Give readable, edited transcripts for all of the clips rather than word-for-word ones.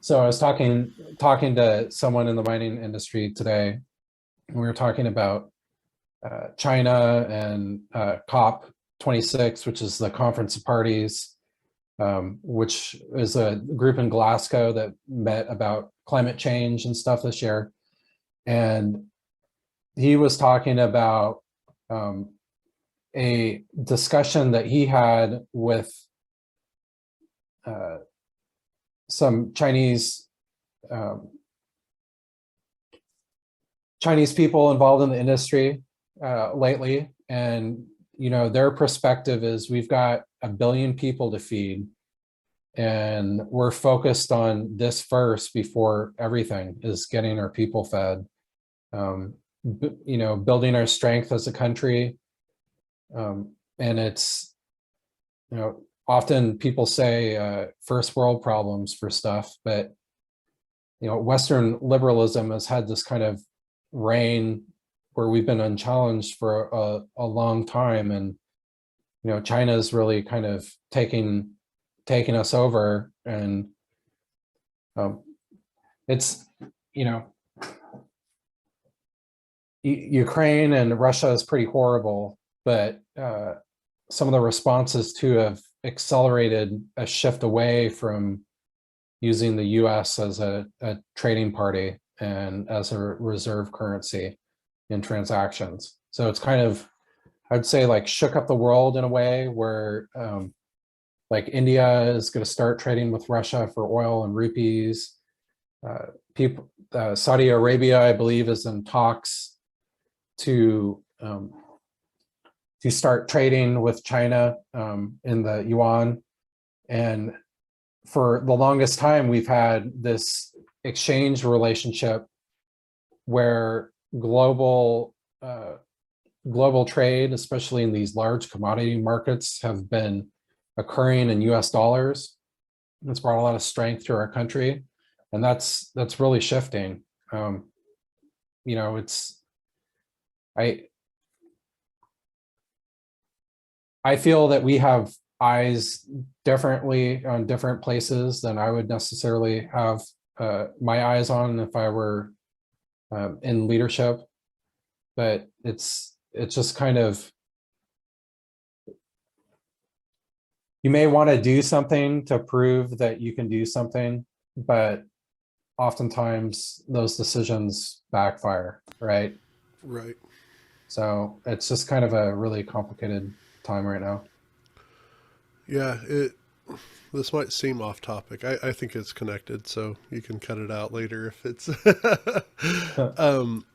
So I was talking to someone in the mining industry today. And we were talking about China and COP 26, which is the Conference of Parties, which is a group in Glasgow that met about climate change and stuff this year. And he was talking about a discussion that he had with some um, Chinese people involved in the industry lately, and their perspective is we've got 1 billion people to feed, and we're focused on this first before everything is getting our people fed. Building our strength as a country, and it's often people say first world problems for stuff, but Western liberalism has had this kind of reign where we've been unchallenged for a long time, and China's really kind of taking us over, and it's Ukraine and Russia is pretty horrible, but some of the responses to have accelerated a shift away from using the US as a trading party and as a reserve currency in transactions. So it's kind of, I'd say, like shook up the world in a way where like India is going to start trading with Russia for oil and rupees. Saudi Arabia, I believe, is in talks to start trading with China in the yuan. And for the longest time, we've had this exchange relationship where global trade, especially in these large commodity markets, have been occurring in US dollars. It's brought a lot of strength to our country, and that's really shifting. It's I feel that we have eyes differently on different places than I would necessarily have my eyes on if I were in leadership. But it's just kind of, you may want to do something to prove that you can do something, but oftentimes those decisions backfire, right? Right. So it's just kind of a really complicated time right now. Yeah. This might seem off topic. I think it's connected, so you can cut it out later if it's. um,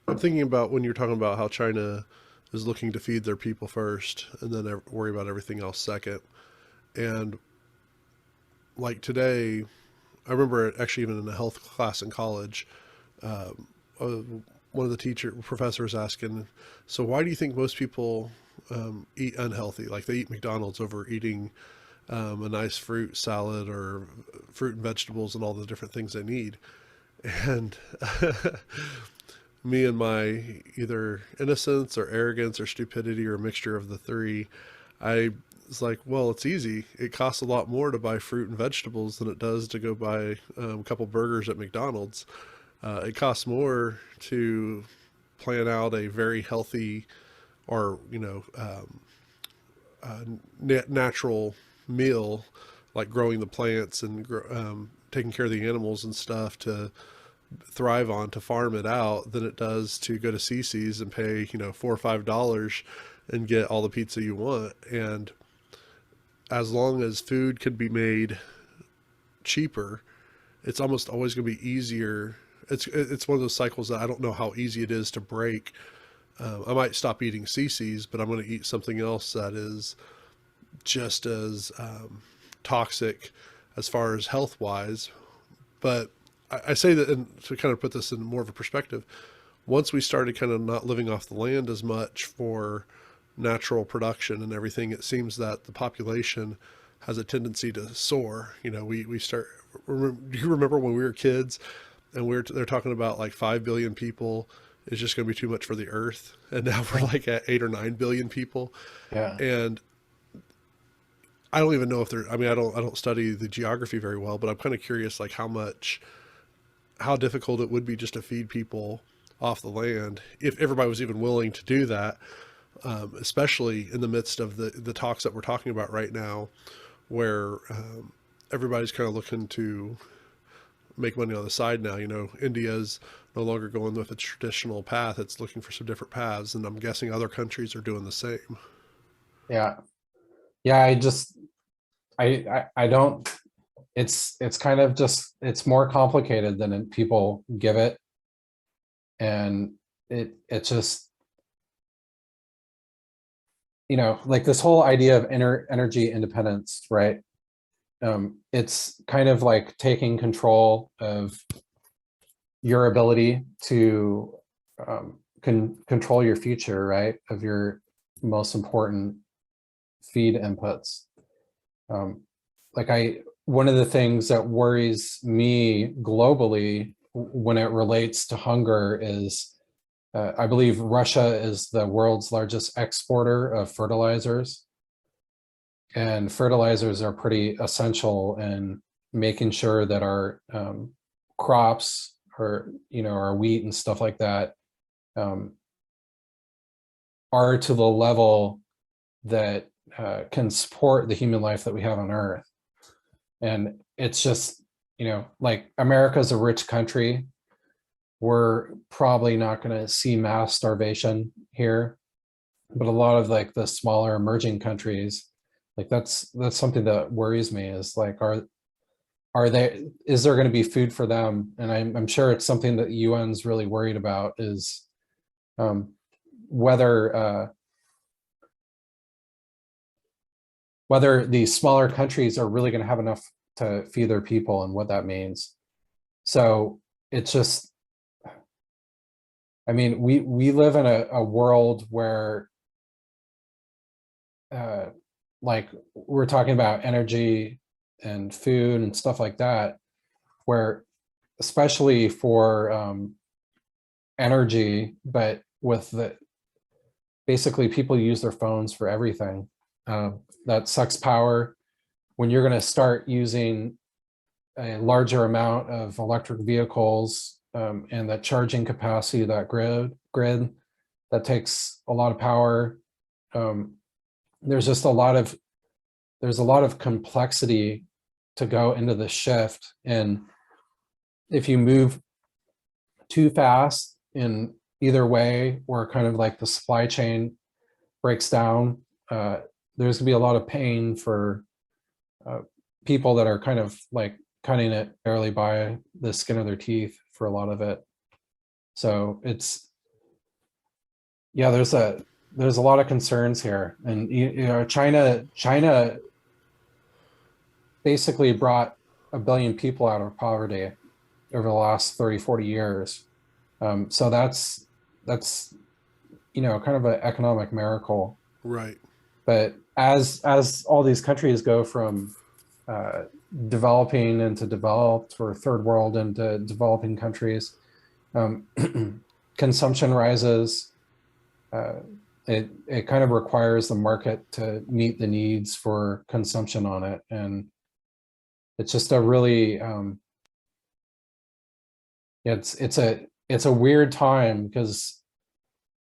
I'm thinking about when you're talking about how China is looking to feed their people first and then worry about everything else second. And like today, I remember actually even in a health class in college, one of the professors asking, so why do you think most people eat unhealthy? Like they eat McDonald's over eating a nice fruit salad or fruit and vegetables and all the different things they need. And me and my either innocence or arrogance or stupidity or a mixture of the three, I was like, well, it's easy. It costs a lot more to buy fruit and vegetables than it does to go buy a couple burgers at McDonald's. It costs more to plan out a very healthy or, natural meal, like growing the plants and taking care of the animals and stuff to thrive on, to farm it out, than it does to go to CC's and pay, $4 or $5 and get all the pizza you want. And as long as food can be made cheaper, it's almost always going to be easier. It's one of those cycles that I don't know how easy it is to break. I might stop eating CC's, but I'm going to eat something else that is just as toxic as far as health wise. But I say that, and to kind of put this in more of a perspective, once we started kind of not living off the land as much for natural production and everything, it seems that the population has a tendency to soar. We start. Do you remember when we were kids and they're talking about like 5 billion people is just going to be too much for the earth, and now we're like at 8 or 9 billion people, Yeah. and I don't even know if they're, I mean, I don't study the geography very well, but I'm kind of curious, like how difficult it would be just to feed people off the land if everybody was even willing to do that, especially in the midst of the talks that we're talking about right now, where everybody's kind of looking to make money on the side now. You know, India's no longer going with its traditional path; it's looking for some different paths, and I'm guessing other countries are doing the same. Yeah. Yeah, I don't, it's kind of just, it's more complicated than people give it. And it just, like this whole idea of energy independence, right? It's kind of like taking control of your ability to control your future, right? Of your most important feed inputs. Like one of the things that worries me globally when it relates to hunger is, I believe Russia is the world's largest exporter of fertilizers. And fertilizers are pretty essential in making sure that our crops, or our wheat and stuff like that, um, are to the level that can support the human life that we have on Earth. And it's just, like America's a rich country. We're probably not going to see mass starvation here, but a lot of like the smaller emerging countries, like that's something that worries me, is like, is there going to be food for them? And I'm sure it's something that the UN's really worried about, is um, whether whether these smaller countries are really going to have enough to feed their people, and what that means. So it's just, I mean, we live in a world where, uh, like we're talking about energy and food and stuff like that, where especially for energy, but with basically people use their phones for everything. That sucks power. When you're going to start using a larger amount of electric vehicles, and that charging capacity of that grid, that takes a lot of power. Um, there's just there's a lot of complexity to go into the shift. And if you move too fast in either way, or kind of like the supply chain breaks down, there's gonna be a lot of pain for uh, people that are kind of like cutting it barely by the skin of their teeth for a lot of it. So it's, yeah, there's a lot of concerns here. And China basically brought 1 billion people out of poverty over the last 30-40 years. So that's kind of an economic miracle. Right. But as all these countries go from uh, developing into developed, or third world into developing countries, um, consumption rises. Uh, it kind of requires the market to meet the needs for consumption on it, and it's just a really it's a weird time, because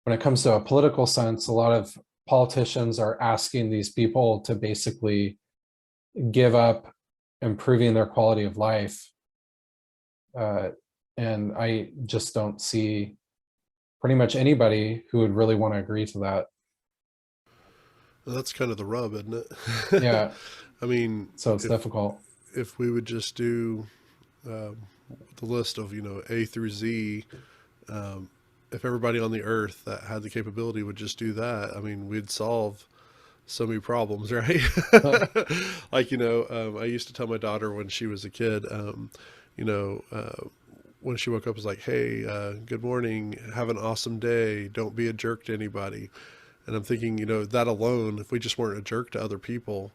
when it comes to a political sense, a lot of politicians are asking these people to basically give up improving their quality of life. Uh, and I just don't see pretty much anybody who would really want to agree to that. Well, that's kind of the rub, isn't it? Yeah, I mean, so it's if difficult. if we would just do um, the list of, you know, A through Z, um, if everybody on the earth that had the capability would just do that, I mean, we'd solve so many problems, right? Like, you know, I used to tell my daughter when she was a kid, you know, when she woke up, was like, hey, good morning, have an awesome day, don't be a jerk to anybody. And I'm thinking, you know, that alone, if we just weren't a jerk to other people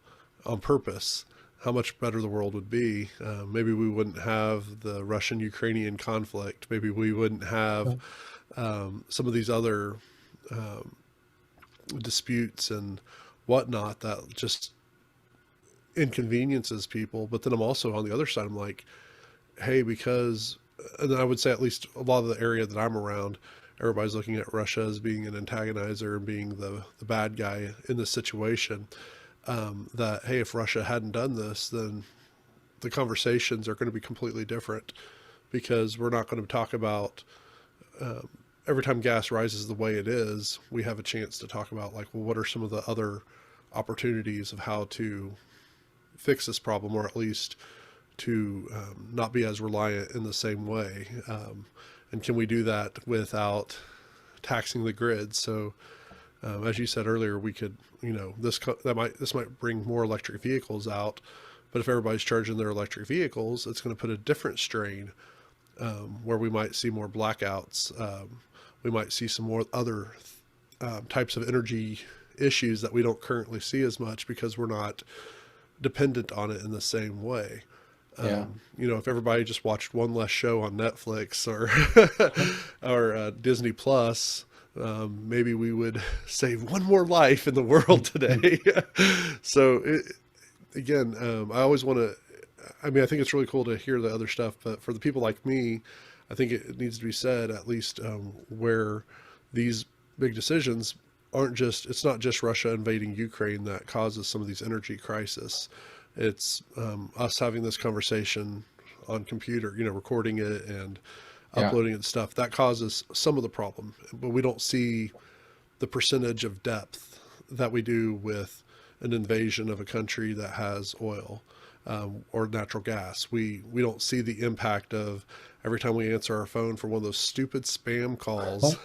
on purpose, how much better the world would be. Maybe we wouldn't have the Russian-Ukrainian conflict. Maybe we wouldn't have some of these other disputes and whatnot that just inconveniences people. But then I'm also on the other side, I'm like, hey, because, and I would say at least a lot of the area that I'm around, everybody's looking at Russia as being an antagonizer and being the bad guy in this situation. That, hey, if Russia hadn't done this, then the conversations are going to be completely different, because we're not going to talk about, every time gas rises the way it is, we have a chance to talk about, like, well, what are some of the other opportunities of how to fix this problem, or at least to not be as reliant in the same way. And can we do that without taxing the grid? So, as you said earlier, we could, this might bring more electric vehicles out, but if everybody's charging their electric vehicles, it's going to put a different strain, where we might see more blackouts. We might see some more other types of energy issues that we don't currently see as much, because we're not dependent on it in the same way. Yeah. If everybody just watched one less show on Netflix or or Disney Plus, maybe we would save one more life in the world today. So again, I always want to, I mean, I think it's really cool to hear the other stuff, but for the people like me, I think it needs to be said, at least, where these big decisions aren't just, it's not just Russia invading Ukraine that causes some of these energy crisis. It's us having this conversation on computer, recording it and uploading it and stuff, that causes some of the problem, but we don't see the percentage of depth that we do with an invasion of a country that has oil, or natural gas. We don't see the impact of every time we answer our phone for one of those stupid spam calls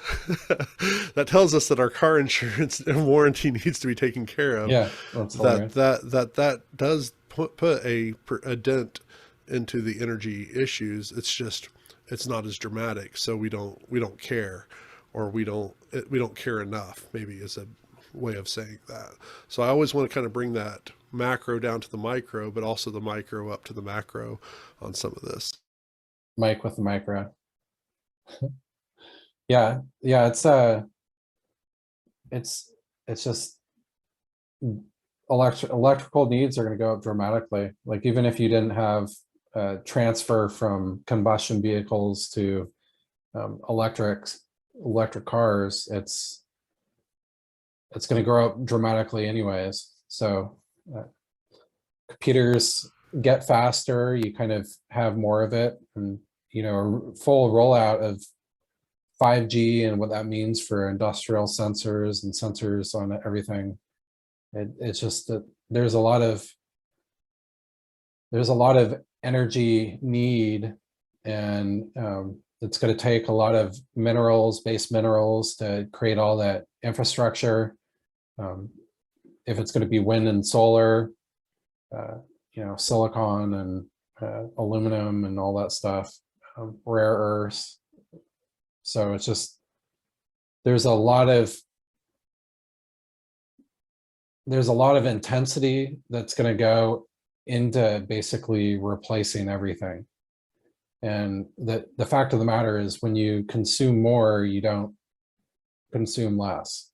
that tells us that our car insurance and warranty needs to be taken care of. Yeah, that's hilarious. That does put a dent into the energy issues. It's just, it's not as dramatic, so we don't care, or we don't care enough, maybe is a way of saying that. So I always want to kind of bring that macro down to the micro, but also the micro up to the macro on some of this. Mike with the micro. Yeah, it's just electrical needs are going to go up dramatically. Like, even if you didn't have transfer from combustion vehicles to electric cars, it's going to grow up dramatically anyways. So computers get faster, you kind of have more of it, and a full rollout of 5G and what that means for industrial sensors and sensors on everything. It's just that there's a lot of energy need, and it's going to take a lot of base minerals to create all that infrastructure. If it's going to be wind and solar, silicon and aluminum and all that stuff, rare earths. So it's just, there's a lot of intensity that's going to go into basically replacing everything. And the fact of the matter is, when you consume more, you don't consume less.